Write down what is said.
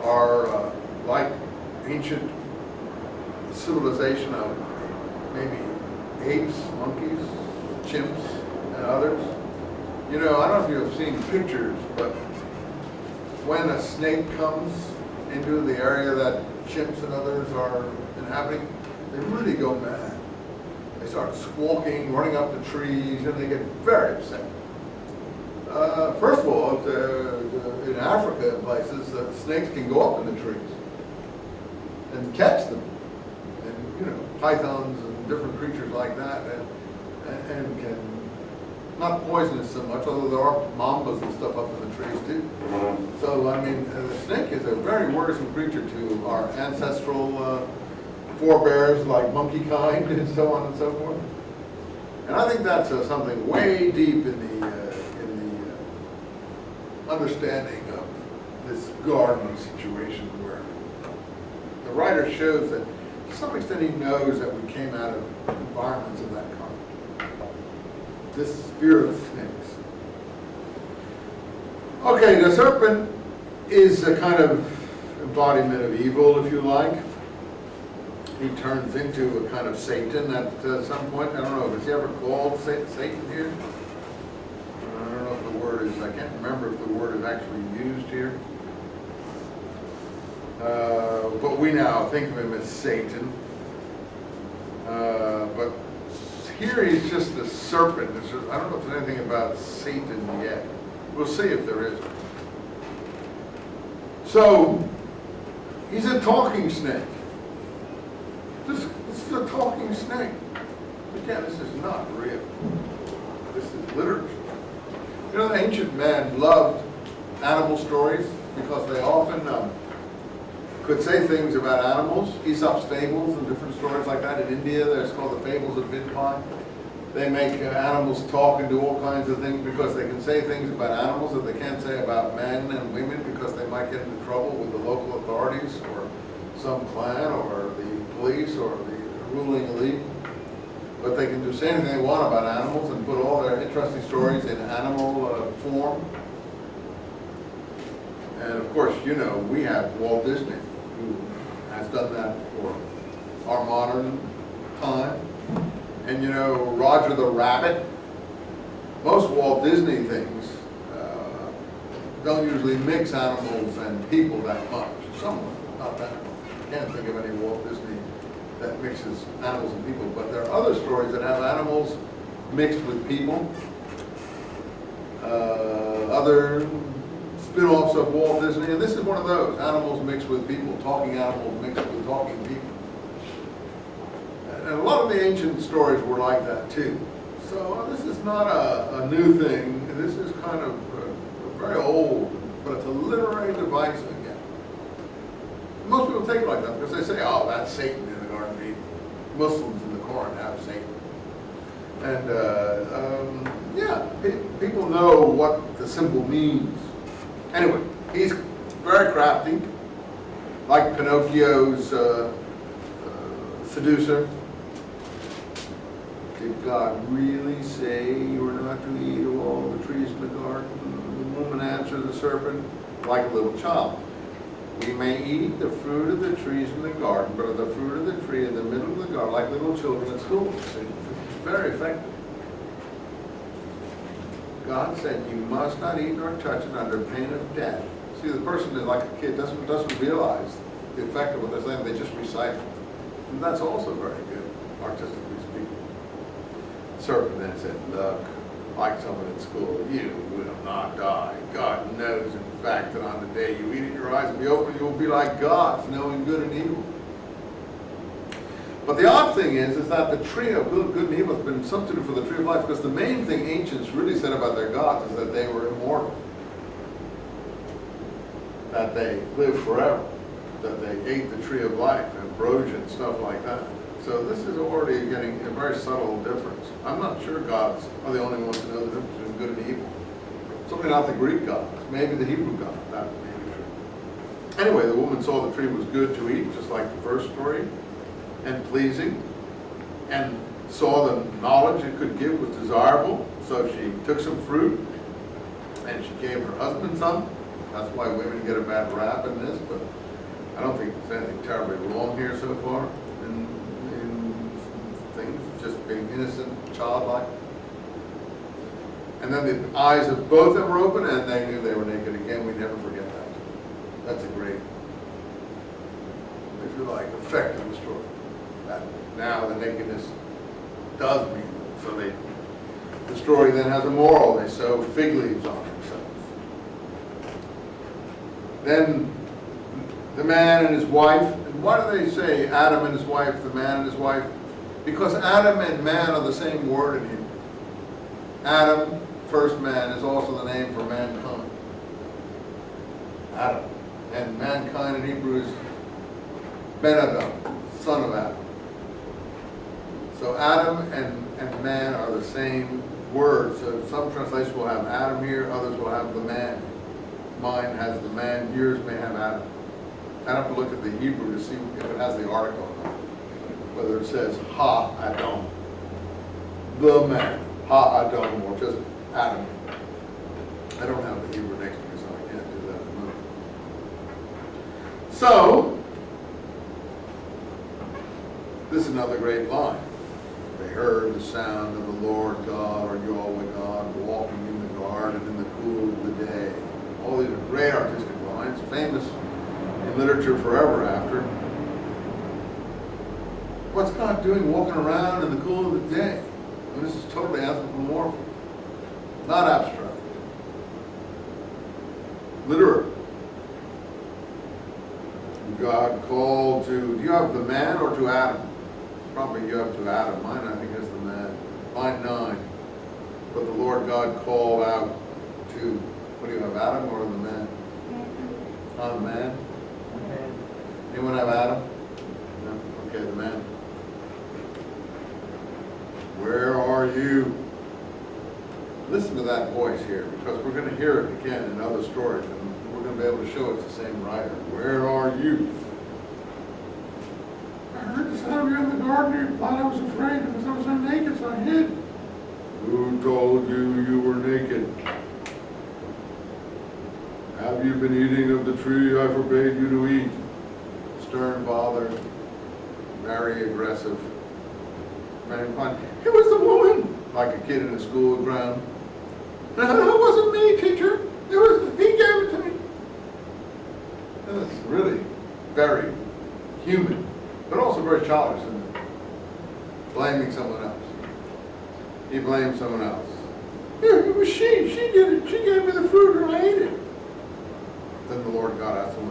are like ancient civilization of maybe apes, monkeys, chimps, and others. You know, I don't know if you've seen pictures, but when a snake comes into the area that chimps and others are inhabiting, they really go mad. They start squawking, running up the trees, and they get very upset. First of all, in Africa and places, snakes can go up in the trees and catch them. And, you know, pythons and different creatures like that, and can, not poisonous so much, although there are mambas and stuff up in the trees too. So, I mean, the snake is a very worrisome creature to our ancestral forebears like monkey kind and so on and so forth. And I think that's something way deep in the understanding of this garden situation, where the writer shows that to some extent he knows that we came out of environments of that kind. This fear of snakes. Okay, the serpent is a kind of embodiment of evil, if you like. He turns into a kind of Satan at some point. I don't know, was he ever called Satan here? I don't know if the word is, I can't remember if the word is actually used here. But we now think of him as Satan. But here he's just a serpent. I don't know if there's anything about Satan yet. We'll see if there is. So, he's a talking snake. This is a talking snake. Again, this is not real. This is literature. You know, the ancient men loved animal stories because they often could say things about animals. Aesop's fables and different stories like that. In India, there's called the fables of Vidpai. They make animals talk and do all kinds of things because they can say things about animals that they can't say about men and women because they might get into trouble with the local authorities or some clan or the police or the ruling elite. But they can say anything they want about animals and put all their interesting stories in animal form. And of course, you know, we have Walt Disney, who has done that for our modern time. And you know, Roger the Rabbit, most Walt Disney things don't usually mix animals and people that much. Somewhat, not that much. I can't think of any Walt Disney that mixes animals and people, but there are other stories that have animals mixed with people. Other spin-offs of Walt Disney, and this is one of those, animals mixed with people, talking animals mixed with talking people. And a lot of the ancient stories were like that too. So this is not a new thing. This is kind of very old, but it's a literary device again. Most people take it like that because they say, oh, that's Satan in the Garden of Eden. Muslims in the Quran have Satan. And yeah, people know what the symbol means. Anyway, he's very crafty, like Pinocchio's seducer. Did God really say you were not to eat of all the trees in the garden? The woman answered the serpent like a little child. We may eat the fruit of the trees in the garden, but of the fruit of the tree in the middle of the garden, like little children at school. It's very effective. God said, you must not eat nor touch it under pain of death. See, the person is like a kid, doesn't realize the effect of what they're saying, they just recite it. And that's also very good, artistically speaking. The serpent then said, look, like someone at school, you will not die. God knows, in fact, that on the day you eat it, your eyes will be open, you will be like gods, knowing good and evil. But the odd thing is that the tree of good and evil has been substituted for the tree of life, because the main thing ancients really said about their gods is that they were immortal, that they lived forever, that they ate the tree of life, ambrosia and stuff like that. So this is already getting a very subtle difference. I'm not sure gods are the only ones to know the difference between good and evil. Certainly not the Greek gods, maybe the Hebrew god, that may be true. Anyway, the woman saw the tree was good to eat, just like the first story, and pleasing, and saw the knowledge it could give was desirable, so she took some fruit, and she gave her husband some, That's why women get a bad rap in this, but I don't think there's anything terribly wrong here so far in things, just being innocent, childlike. And then the eyes of both of them were open and they knew they were naked. Again, we never forget that. That's a great, if you like, effect of the story. That now the nakedness does mean it. So the story then has a moral. They sew fig leaves on themselves. Then the man and his wife. And why do they say Adam and his wife, the man and his wife? Because Adam and man are the same word in Hebrew. Adam, first man, is also the name for mankind. Adam. And mankind in Hebrew is Ben Adam, son of Adam. So Adam and man are the same word. So some translations will have Adam here, others will have the man. Mine has the man, yours may have Adam. I have to look at the Hebrew to see if it has the article, whether it says Ha Adam, the man, Ha Adam, or just Adam. I don't have the Hebrew next to me, so I can't do that at the moment. So, this is another great line. They heard the sound of the Lord God, or Yahweh God, walking in the garden in the cool of the day. All these are great artistic lines, famous in literature forever after. What's God doing walking around in the cool of the day? And this is totally anthropomorphic, not abstract, literary. God called to, do you have the man or to Adam? Probably you have to Adam. Mine, I think, is the man. Mine 9. But the Lord God called out to, what do you have, Adam or the man? The man? Anyone have Adam? No? Okay, the man. Where are you? Listen to that voice here, because we're going to hear it again in other stories, and we're going to be able to show it's the same writer. Where are you? I heard the sound of you in the garden. You thought I was afraid because I was so naked, so I hid. Who told you you were naked? Have you been eating of the tree I forbade you to eat? Stern father, very aggressive. It was the woman, like a kid in a school ground. And I said, it wasn't me, teacher. It was, he gave it to me. And it's really very human, but also very childish, isn't it? Blaming someone else. He blamed someone else. Yeah, it was she. She did it. She gave me the fruit and I ate it. Then the Lord God asked him,